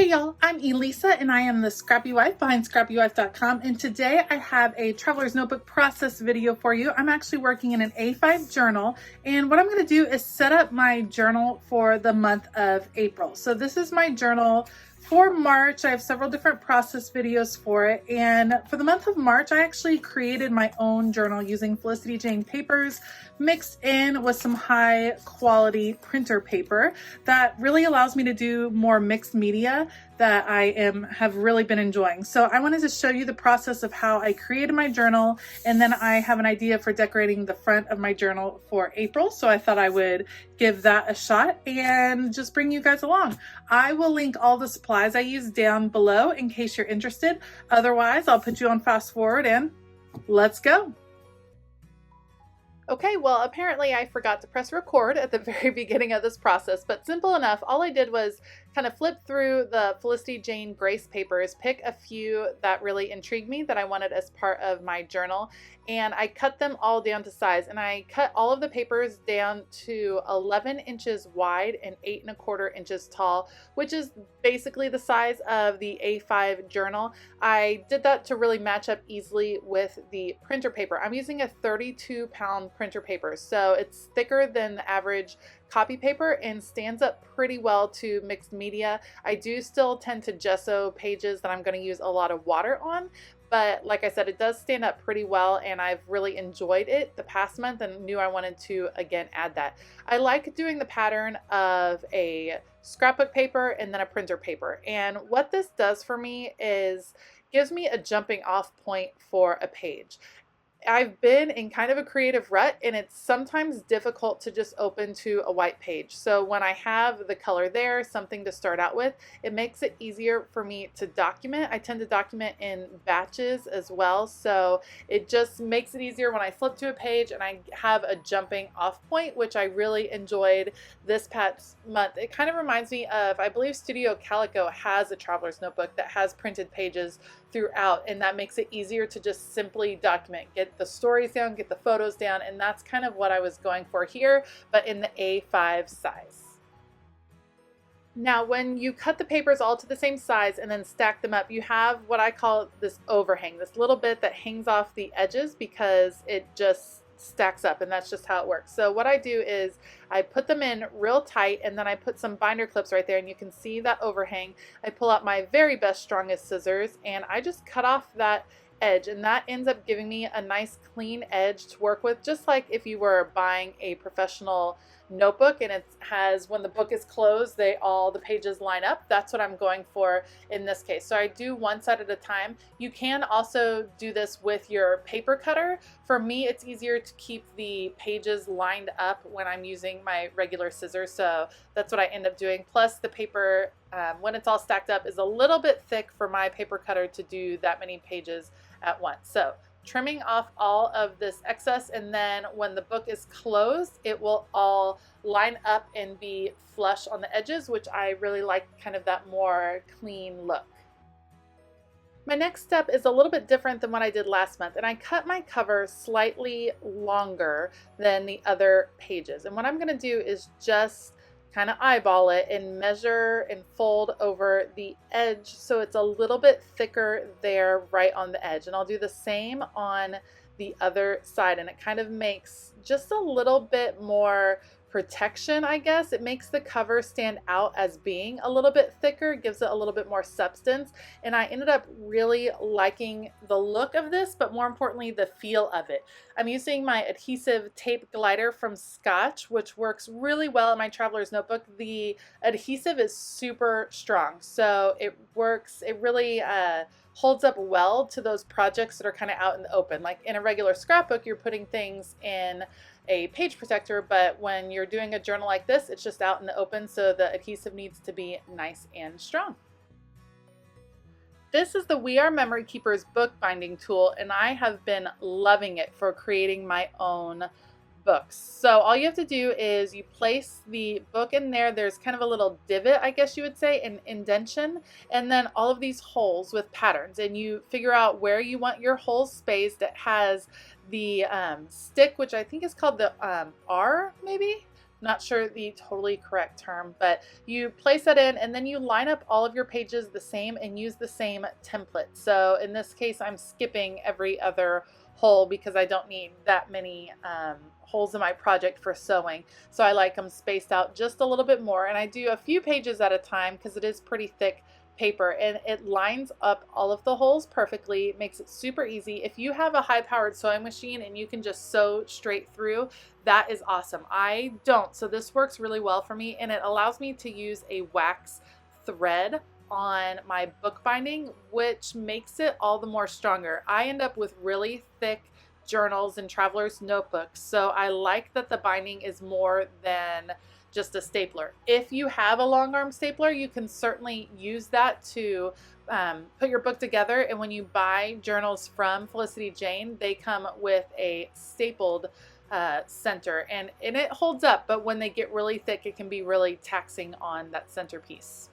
Hey y'all, I'm Elisa and I am the Scrappy Wife behind scrappywife.com, and today I have a traveler's notebook process video for you. I'm actually working in an A5 journal, and what I'm going to do is set up my journal for the month of April. So this is my journal for March. I have several different process videos for it, and for the month of March I actually created my own journal using Felicity Jane papers mixed in with some high quality printer paper that really allows me to do more mixed media that I have really been enjoying. So I wanted to show you the process of how I created my journal, and then I have an idea for decorating the front of my journal for April. So I thought I would give that a shot and just bring you guys along. I will link all the supplies I use down below in case you're interested. Otherwise, I'll put you on fast forward and let's go. Okay, well, apparently I forgot to press record at the very beginning of this process, but simple enough. All I did was kind of flip through the Felicity Jane Grace papers, pick a few that really intrigued me that I wanted as part of my journal, and I cut them all down to size. And I cut all of the papers down to 11 inches wide and 8¼ inches tall, which is basically the size of the A5 journal. I did that to really match up easily with the printer paper. I'm using a 32-pound printer paper, so it's thicker than the average copy paper and stands up pretty well to mixed media. I do still tend to gesso pages that I'm going to use a lot of water on, but like I said, it does stand up pretty well, and I've really enjoyed it the past month and knew I wanted to again add that. I like doing the pattern of a scrapbook paper and then a printer paper, and what this does for me is gives me a jumping off point for a page. I've been in kind of a creative rut, and it's sometimes difficult to just open to a white page. So when I have the color there, something to start out with, it makes it easier for me to document. I tend to document in batches as well, so it just makes it easier when I flip to a page and I have a jumping off point, which I really enjoyed this past month. It kind of reminds me of, I believe Studio Calico has a traveler's notebook that has printed pages throughout, and that makes it easier to just simply document, get the stories down, get the photos down, and that's kind of what I was going for here, but in the A5 size. Now, when you cut the papers all to the same size and then stack them up, you have what I call this overhang, this little bit that hangs off the edges because it just stacks up, and that's just how it works. So what I do is I put them in real tight, and then I put some binder clips right there, and you can see that overhang. I pull out my very best, strongest scissors, and I just cut off that edge, and that ends up giving me a nice clean edge to work with, just like if you were buying a professional notebook and it has, when the book is closed, all the pages line up. That's what I'm going for in this case. So I do one side at a time. You can also do this with your paper cutter. For me, it's easier to keep the pages lined up when I'm using my regular scissors, so that's what I end up doing. Plus the paper, when it's all stacked up, is a little bit thick for my paper cutter to do that many pages at once. So trimming off all of this excess, and then when the book is closed, it will all line up and be flush on the edges, which I really like, kind of that more clean look. My next step is a little bit different than what I did last month, and I cut my cover slightly longer than the other pages. And what I'm going to do is just kind of eyeball it and measure and fold over the edge so it's a little bit thicker there right on the edge. And I'll do the same on the other side, and it kind of makes just a little bit more protection, I guess. It makes the cover stand out as being a little bit thicker, gives it a little bit more substance, and I ended up really liking the look of this, but more importantly the feel of it. I'm using my adhesive tape glider from Scotch, which works really well in my traveler's notebook. The adhesive is super strong, so it works, it really holds up well to those projects that are kind of out in the open. Like in a regular scrapbook, you're putting things in a page protector, but when you're doing a journal like this, it's just out in the open, so the adhesive needs to be nice and strong. This is the We Are Memory Keepers bookbinding tool, and I have been loving it for creating my own books. So all you have to do is you place the book in there. There's kind of a little divot, I guess you would say, an indentation, and then all of these holes with patterns, and you figure out where you want your holes spaced. It has the stick, which I think is called the R, maybe? Not sure the totally correct term, but you place that in and then you line up all of your pages the same and use the same template. So in this case, I'm skipping every other hole because I don't need that many holes in my project for sewing. So I like them spaced out just a little bit more, and I do a few pages at a time because it is pretty thick paper, and it lines up all of the holes perfectly. It makes it super easy. If you have a high-powered sewing machine and you can just sew straight through, that is awesome. I don't, so this works really well for me, and it allows me to use a wax thread on my bookbinding, which makes it all the more stronger. I end up with really thick journals and traveler's notebooks, so I like that the binding is more than just a stapler. If you have a long arm stapler, you can certainly use that to put your book together. And when you buy journals from Felicity Jane, they come with a stapled center, and it holds up, but when they get really thick, it can be really taxing on that centerpiece.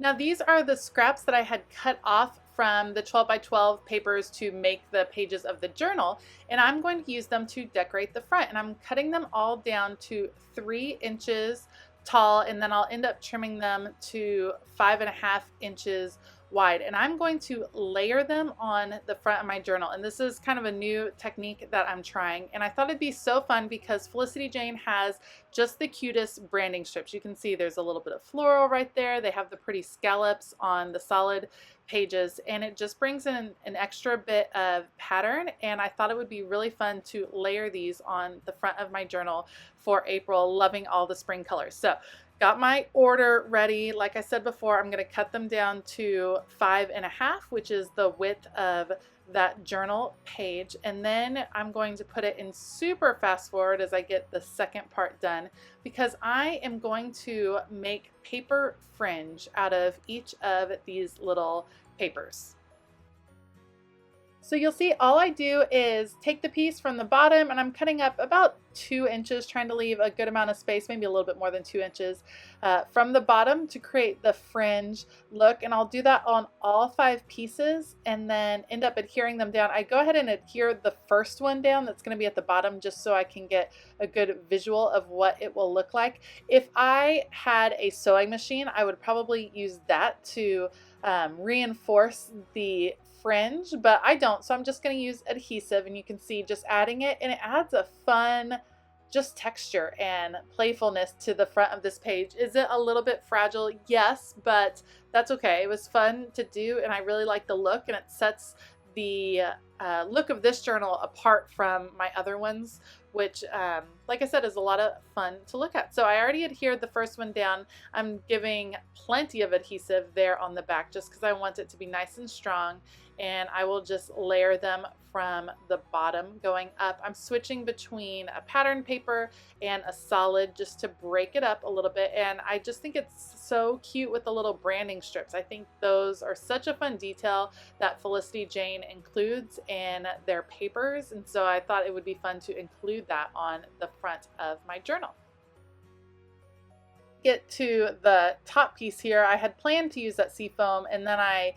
Now these are the scraps that I had cut off from the 12 by 12 papers to make the pages of the journal, and I'm going to use them to decorate the front, and I'm cutting them all down to 3 inches tall, and then I'll end up trimming them to 5.5 inches wide, and I'm going to layer them on the front of my journal. And this is kind of a new technique that I'm trying, and I thought it'd be so fun because Felicity Jane has just the cutest branding strips. You can see there's a little bit of floral right there. They have the pretty scallops on the solid pages, and it just brings in an extra bit of pattern, and I thought it would be really fun to layer these on the front of my journal for April, loving all the spring colors. So got my order ready. Like I said before, I'm going to cut them down to 5.5, which is the width of that journal page, and then I'm going to put it in super fast forward as I get the second part done, because I am going to make paper fringe out of each of these little papers. So you'll see all I do is take the piece from the bottom, and I'm cutting up about 2 inches, trying to leave a good amount of space, maybe a little bit more than 2 inches from the bottom to create the fringe look. And I'll do that on all 5 pieces and then end up adhering them down. I go ahead and adhere the first one down that's going to be at the bottom, just so I can get a good visual of what it will look like. If I had a sewing machine, I would probably use that to reinforce the fringe, but I don't, so I'm just going to use adhesive, and you can see just adding it, and it adds a fun just texture and playfulness to the front of this page. Is it a little bit fragile? Yes, but that's okay. It was fun to do, and I really like the look, and it sets the look of this journal apart from my other ones, which like I said, is a lot of fun to look at. So I already adhered the first one down. I'm giving plenty of adhesive there on the back just because I want it to be nice and strong, and I will just layer them from the bottom going up. I'm switching between a pattern paper and a solid just to break it up a little bit, and I just think it's so cute with the little branding strips. I think those are such a fun detail that Felicity Jane includes in their papers, and so I thought it would be fun to include that on the front of my journal. Get to the top piece here. I had planned to use that seafoam, and then I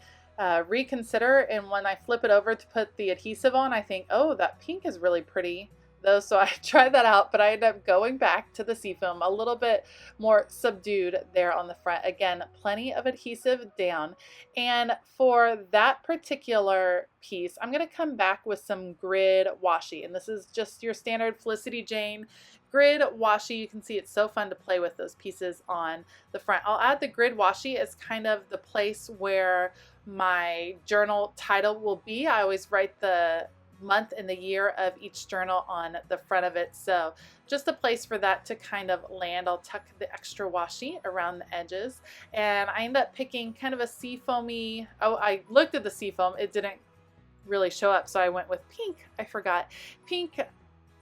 reconsider, and when I flip it over to put the adhesive on, I think, oh, that pink is really pretty though, so I tried that out, but I ended up going back to the seafoam, a little bit more subdued there on the front. Again, plenty of adhesive down, and for that particular piece, I'm going to come back with some grid washi, and this is just your standard Felicity Jane grid washi. You can see it's so fun to play with those pieces on the front. I'll add the grid washi as kind of the place where my journal title will be. I always write the month and the year of each journal on the front of it, so just a place for that to kind of land. I'll tuck the extra washi around the edges, and I end up picking kind of a seafoamy, oh, I looked at the seafoam, it didn't really show up, so I went with pink. I forgot pink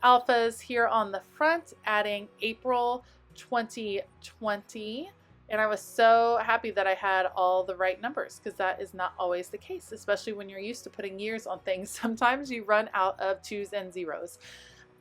alphas here on the front, adding April 2020. And I was so happy that I had all the right numbers, because that is not always the case, especially when you're used to putting years on things. Sometimes you run out of 2s and 0s.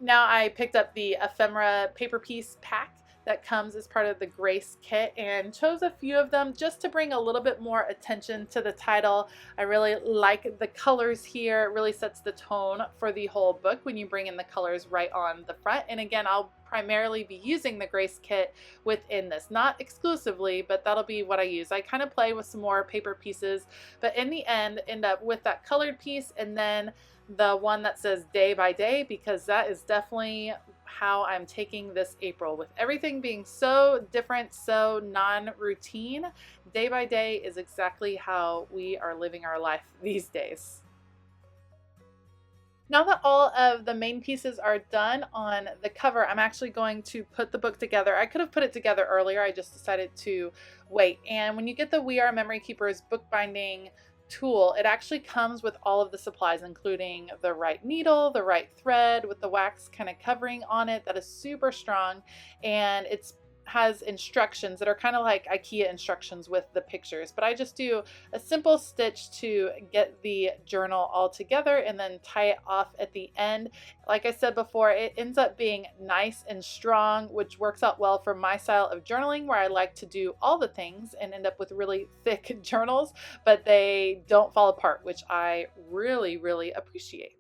Now I picked up the ephemera paper piece pack that comes as part of the Grace kit, and chose a few of them just to bring a little bit more attention to the title. I really like the colors here. It really sets the tone for the whole book when you bring in the colors right on the front. And again, I'll primarily be using the Grace kit within this, not exclusively, but that'll be what I use. I kind of play with some more paper pieces, but in the end up with that colored piece, and then the one that says day by day, because that is definitely how I'm taking this April. With everything being so different, so non-routine, day by day is exactly how we are living our life these days. Now that all of the main pieces are done on the cover, I'm actually going to put the book together. I could have put it together earlier, I just decided to wait. And when you get the We Are Memory Keepers bookbinding tool, it actually comes with all of the supplies, including the right needle, the right thread with the wax kind of covering on it that is super strong, and it's has instructions that are kind of like IKEA instructions with the pictures, but I just do a simple stitch to get the journal all together and then tie it off at the end. Like I said before, it ends up being nice and strong, which works out well for my style of journaling, where I like to do all the things and end up with really thick journals, but they don't fall apart, which I really, really appreciate.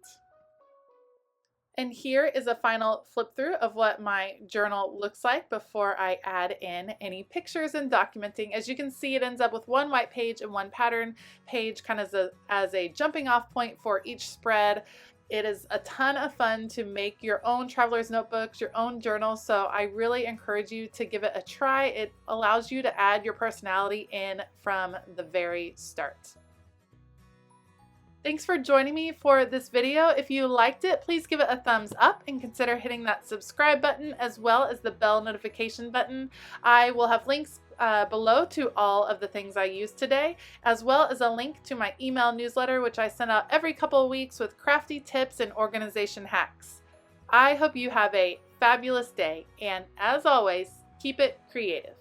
And here is a final flip through of what my journal looks like before I add in any pictures and documenting. As you can see, it ends up with one white page and one pattern page kind of as a jumping off point for each spread. It is a ton of fun to make your own traveler's notebooks, your own journals, so I really encourage you to give it a try. It allows you to add your personality in from the very start. Thanks for joining me for this video. If you liked it, please give it a thumbs up and consider hitting that subscribe button as well as the bell notification button. I will have links below to all of the things I used today, as well as a link to my email newsletter, which I send out every couple of weeks with crafty tips and organization hacks. I hope you have a fabulous day, and as always, keep it creative.